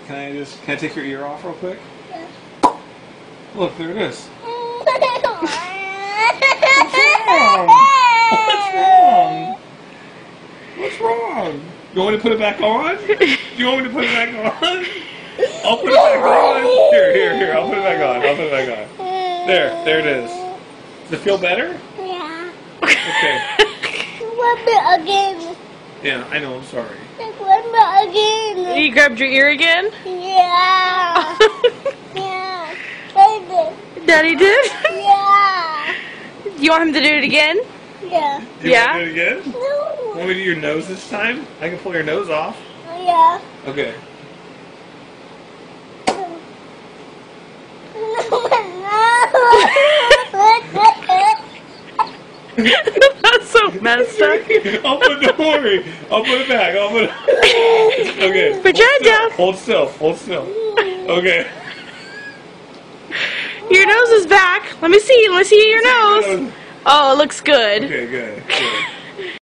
Can I take your ear off real quick? Yeah. Look, there it is. What's wrong? What's wrong? You want me to put it back on? You want me to put it back on? I'll put it back on. Here. I'll put it back on. There it is. Does it feel better? Yeah. Okay. One bit again. Yeah, I know. I'm sorry. One bit again. You grabbed your ear again? Yeah. Yeah. I did. Daddy did? Yeah. You want him to do it again? Yeah. You Yeah? want to do it again? No. Want me to do your nose this time? I can pull your nose off. Yeah. Okay. That's so messed up. Don't worry. I'll put it back. Okay. Put your head down. Hold still. Okay. Your nose is back. Let me see your nose. Oh, it looks good. Okay, good.